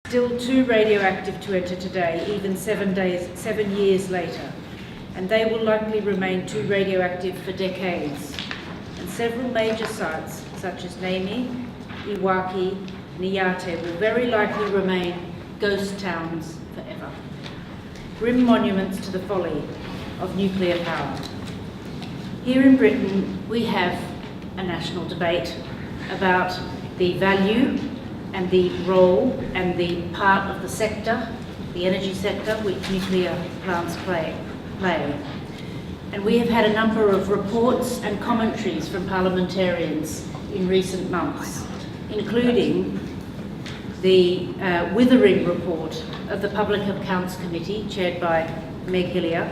Still too radioactive to enter today, even 7 years later, and they will likely remain too radioactive for decades. And several major sites, such as Nami, Iwaki, Niigata, will very likely remain ghost towns forever. Grim monuments to the folly of nuclear power. Here in Britain, we have a national debate about the value and the role and the part of the sector, the energy sector, which nuclear plants play. And we have had a number of reports and commentaries from parliamentarians in recent months, including the withering report of the Public Accounts Committee, chaired by Meg Hillier,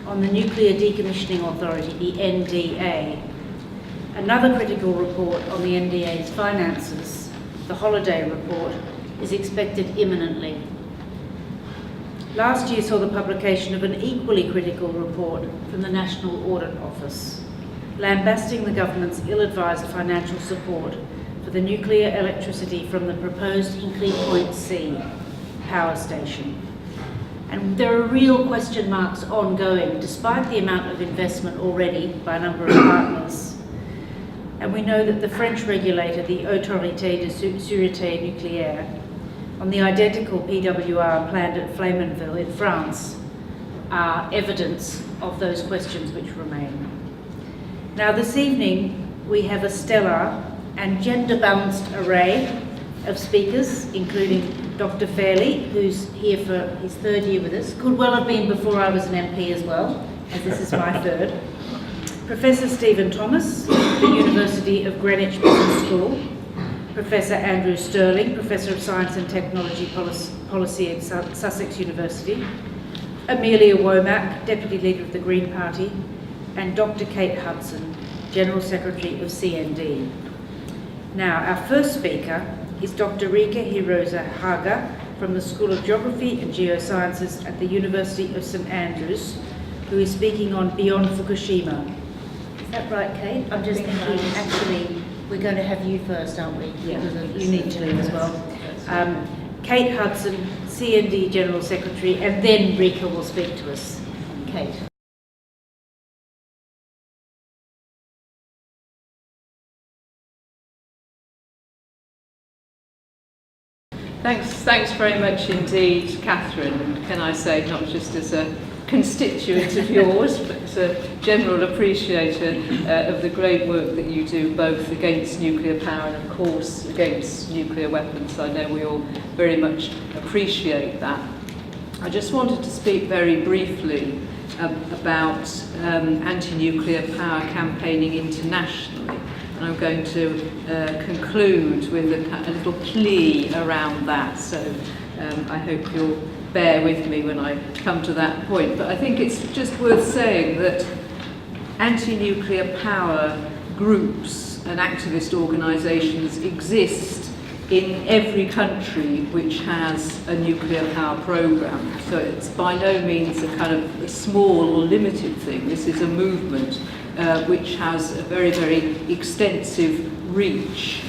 on the Nuclear Decommissioning Authority, the NDA. Another critical report on the NDA's finances, the Holiday Report, is expected imminently. Last year saw the publication of an equally critical report from the National Audit Office, lambasting the government's ill-advised financial support for the nuclear electricity from the proposed Hinkley Point C power station. And there are real question marks ongoing, despite the amount of investment already by a number of partners. And we know that the French regulator, the Autorité de Sûreté Nucléaire, on the identical PWR planned at Flamanville in France, are evidence of those questions which remain. Now this evening, we have a stellar and gender-balanced array of speakers, including Dr. Fairley, who's here for his third year with us. Could well have been before I was an MP as well, as this is my third. Professor Stephen Thomas, the University of Greenwich Business School. Professor Andrew Stirling, Professor of Science and Technology Policy at Sussex University. Amelia Womack, Deputy Leader of the Green Party. And Dr. Kate Hudson, General Secretary of CND. Now, our first speaker is Dr. Rika Hirosa Haga from the School of Geography and Geosciences at the University of St Andrews, who is speaking on Beyond Fukushima. Is that right, Kate? I'm just thinking, actually, we're going to have you first, aren't we? Yeah, you need to leave as well. Kate Hudson, CND General Secretary, and then Rika will speak to us. Kate. Thanks very much indeed, Catherine. And can I say, not just as a constituent of yours, but as a general appreciator of the great work that you do, both against nuclear power and, of course, against nuclear weapons. I know we all very much appreciate that. I just wanted to speak very briefly about anti-nuclear power campaigning internationally. And I'm going to conclude with a little plea around that, so I hope you'll bear with me when I come to that point. But I think it's just worth saying that anti-nuclear power groups and activist organisations exist in every country which has a nuclear power programme. So it's by no means a kind of a small or limited thing. This is a movement which has a very, very extensive reach.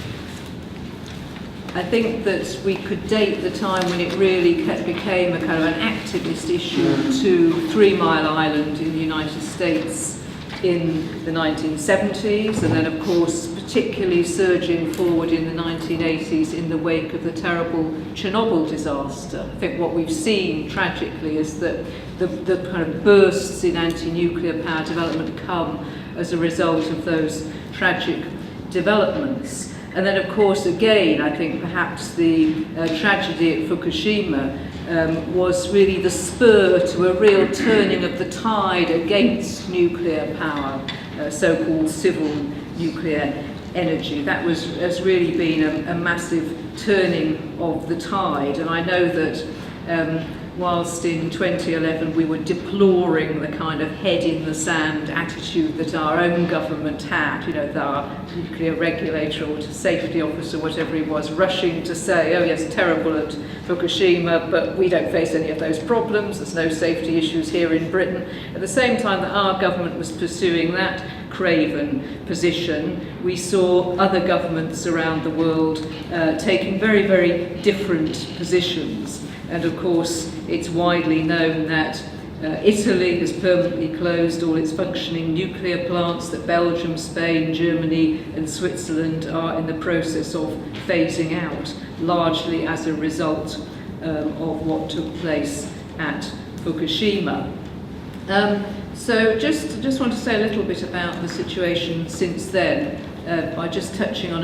I think that we could date the time when it really became a kind of an activist issue to 3 Mile Island in the United States in the 1970s, and then of course particularly surging forward in the 1980s in the wake of the terrible Chernobyl disaster. I think what we've seen tragically is that the kind of bursts in anti-nuclear power development come as a result of those tragic developments. And then, of course, again, I think perhaps the tragedy at Fukushima was really the spur to a real turning of the tide against nuclear power, so-called civil nuclear energy. That has really been a massive turning of the tide. And I know that whilst in 2011 we were deploring the kind of head in the sand attitude that our own government had, you know, our nuclear regulator or safety officer, whatever he was, rushing to say, oh yes, terrible at Fukushima, but we don't face any of those problems, there's no safety issues here in Britain. At the same time that our government was pursuing that, craven position. We saw other governments around the world taking very, very different positions. And of course, it's widely known that Italy has permanently closed all its functioning nuclear plants, that Belgium, Spain, Germany and Switzerland are in the process of phasing out, largely as a result of what took place at Fukushima. So just want to say a little bit about the situation since then, by just touching on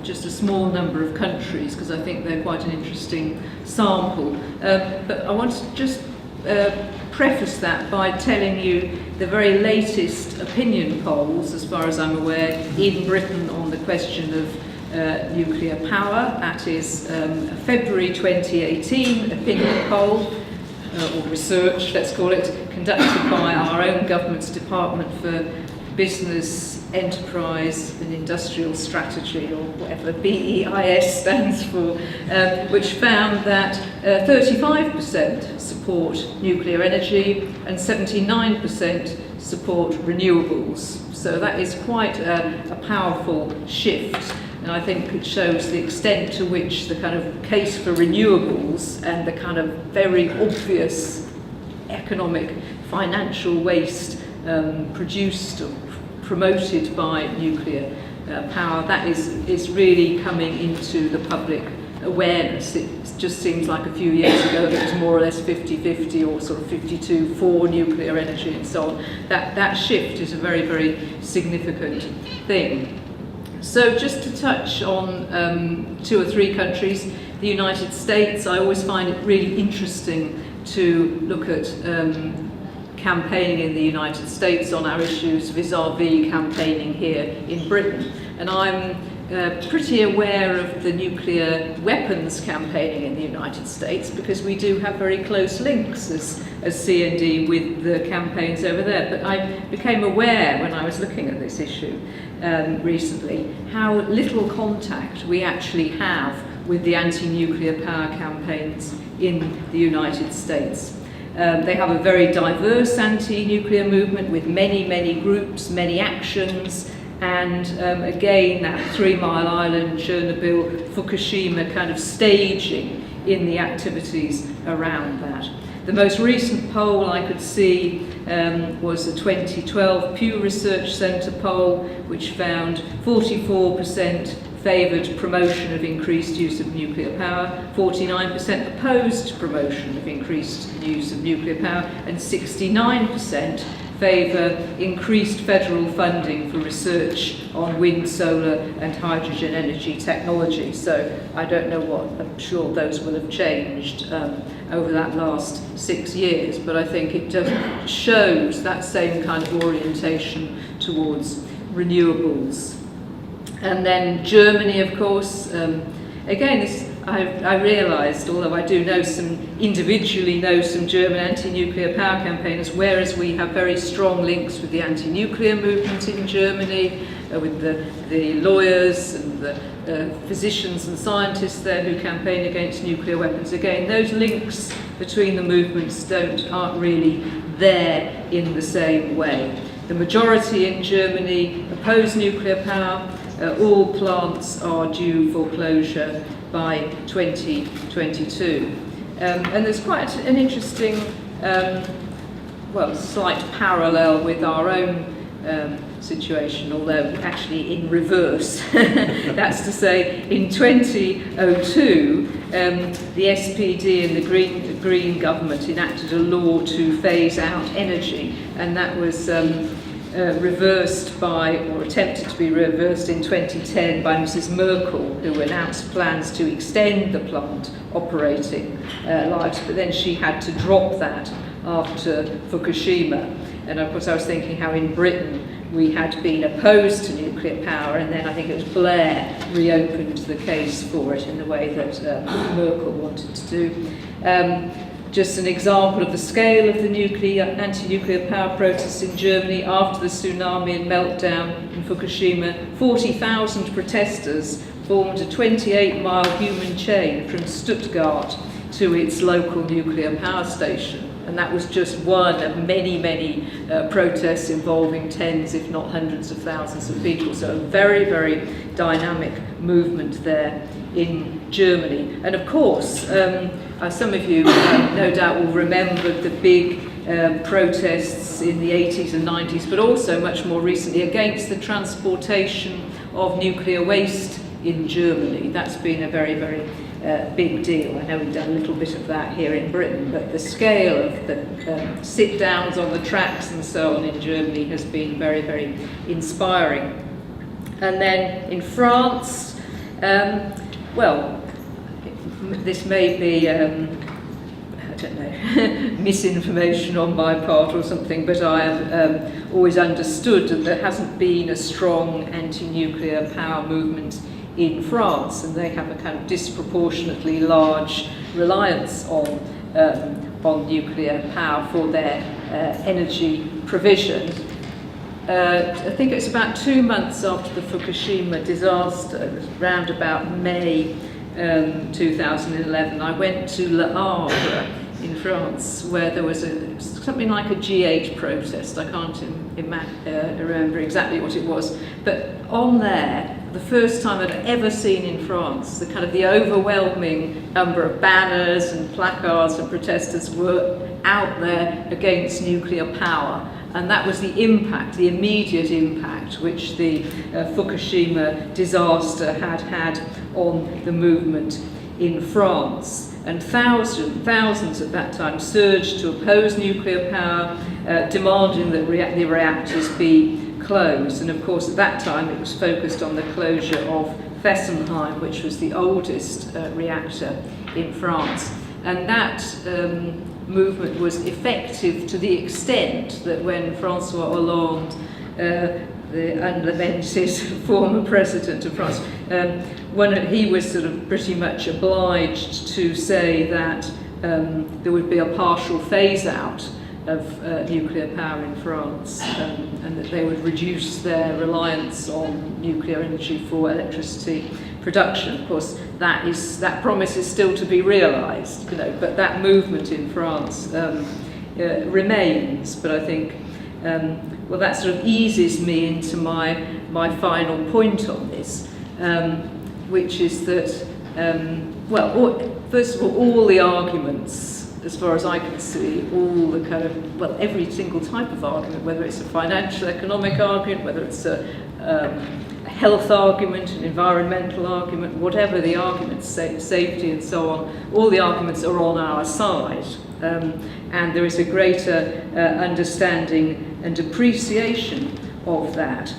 just a small number of countries, because I think they're quite an interesting sample. But I want to just preface that by telling you the very latest opinion polls, as far as I'm aware, in Britain on the question of nuclear power. That is a February 2018 opinion poll, or research, let's call it, conducted by our own government's Department for Business, Enterprise and Industrial Strategy, or whatever BEIS stands for, which found that 35% support nuclear energy and 79% support renewables. So that is quite a powerful shift. And I think it shows the extent to which the kind of case for renewables and the kind of very obvious economic, financial waste produced or promoted by nuclear power, that is really coming into the public awareness. It just seems like a few years ago it was more or less 50-50 or sort of 52 for nuclear energy and so on. That shift is a very, very significant thing. So just to touch on 2 or 3 countries, the United States, I always find it really interesting to look at campaigning in the United States on our issues vis-a-vis campaigning here in Britain. And I'm pretty aware of the nuclear weapons campaigning in the United States, because we do have very close links as CND with the campaigns over there. But I became aware when I was looking at this issue recently how little contact we actually have with the anti-nuclear power campaigns in the United States. They have a very diverse anti-nuclear movement with many, many groups, many actions, and again that 3 Mile Island, Chernobyl, Fukushima kind of staging in the activities around that. The most recent poll I could see was a 2012 Pew Research Centre poll, which found 44% favoured promotion of increased use of nuclear power, 49% opposed promotion of increased use of nuclear power, and 69% favour increased federal funding for research on wind, solar and hydrogen energy technology. So I don't know what, I'm sure those will have changed over that last 6 years, but I think it just shows that same kind of orientation towards renewables. And then Germany, of course, again, this, I realised, although I do individually know some German anti-nuclear power campaigners, whereas we have very strong links with the anti-nuclear movement in Germany, with the lawyers and the physicians and scientists there who campaign against nuclear weapons. Again, those links between the movements aren't really there in the same way. The majority in Germany oppose nuclear power. All plants are due for closure by 2022. And there's quite an interesting, slight parallel with our own situation, although actually in reverse. That's to say, in 2002, the SPD and the Green government enacted a law to phase out energy, and that was reversed by, or attempted to be reversed in 2010 by Mrs. Merkel, who announced plans to extend the plant operating lives, but then she had to drop that after Fukushima. And of course I was thinking how in Britain we had been opposed to nuclear power, and then I think it was Blair reopened the case for it in the way that Merkel wanted to do. Just an example of the scale of the anti-nuclear power protests in Germany after the tsunami and meltdown in Fukushima. 40,000 protesters formed a 28-mile human chain from Stuttgart to its local nuclear power station. And that was just one of many, many protests involving tens, if not hundreds of thousands of people. So a very, very dynamic movement there in Germany. And of course, some of you no doubt will remember the big protests in the 80s and 90s, but also much more recently against the transportation of nuclear waste in Germany. That's been a very, very big deal. I know we've done a little bit of that here in Britain, but the scale of the sit-downs on the tracks and so on in Germany has been very, very inspiring. And then in France, well, this may be, I don't know, misinformation on my part or something, but I have always understood that there hasn't been a strong anti-nuclear power movement in France, and they have a kind of disproportionately large reliance on nuclear power for their energy provision. I think it's about 2 months after the Fukushima disaster, around about May 2011, I went to Le Havre in France, where there was something like a G8 protest. I can't remember exactly what it was, but on there, the first time I'd ever seen in France, the overwhelming number of banners and placards and protesters were out there against nuclear power. And that was the impact, the immediate impact, which the Fukushima disaster had on the movement in France. And thousands at that time surged to oppose nuclear power, demanding that the reactors be closed. And of course, at that time, it was focused on the closure of Fessenheim, which was the oldest reactor in France. And that movement was effective to the extent that when François Hollande, the unlamented former president of France, he was sort of pretty much obliged to say that there would be a partial phase out of nuclear power in France, and that they would reduce their reliance on nuclear energy for electricity production. Of course, that promise is still to be realised, but that movement in France remains. But I think, well, that sort of eases me into my final point on this, which is that, first of all the arguments, as far as I can see, all the kind of, every single type of argument, whether it's a financial, economic argument, whether it's a health argument, an environmental argument, whatever the arguments, safety and so on, all the arguments are on our side. And there is a greater understanding and appreciation of that.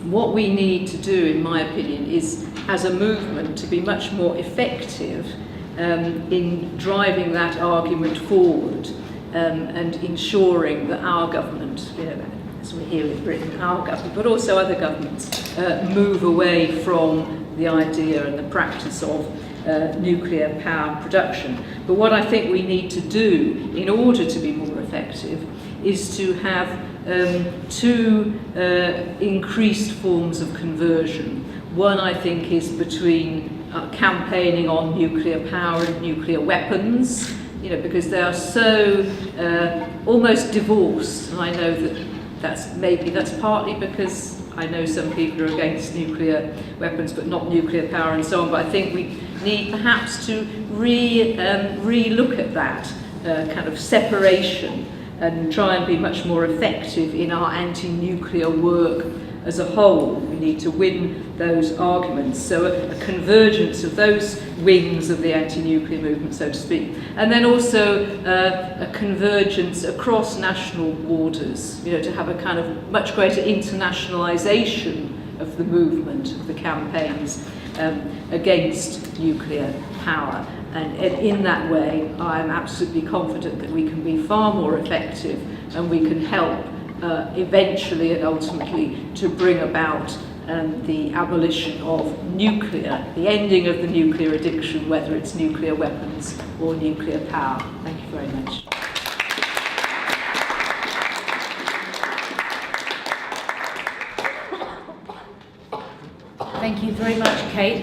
What we need to do, in my opinion, is, as a movement, to be much more effective in driving that argument forward and ensuring that our government, as we're here in Britain, our government, but also other governments, move away from the idea and the practice of nuclear power production. But what I think we need to do in order to be more effective is to have two increased forms of conversion. One, I think, is between campaigning on nuclear power and nuclear weapons, because they are so almost divorced. And I know that's partly because I know some people are against nuclear weapons but not nuclear power and so on. But I think we need perhaps to re-look at that kind of separation and try and be much more effective in our anti-nuclear work as a whole. We need to win those arguments. So a convergence of those wings of the anti-nuclear movement, so to speak. And then also a convergence across national borders, to have a kind of much greater internationalization of the movement, of the campaigns against nuclear power. And in that way, I'm absolutely confident that we can be far more effective and we can help eventually and ultimately to bring about the abolition of nuclear, the ending of the nuclear addiction, whether it's nuclear weapons or nuclear power. Thank you very much. Thank you very much, Kate.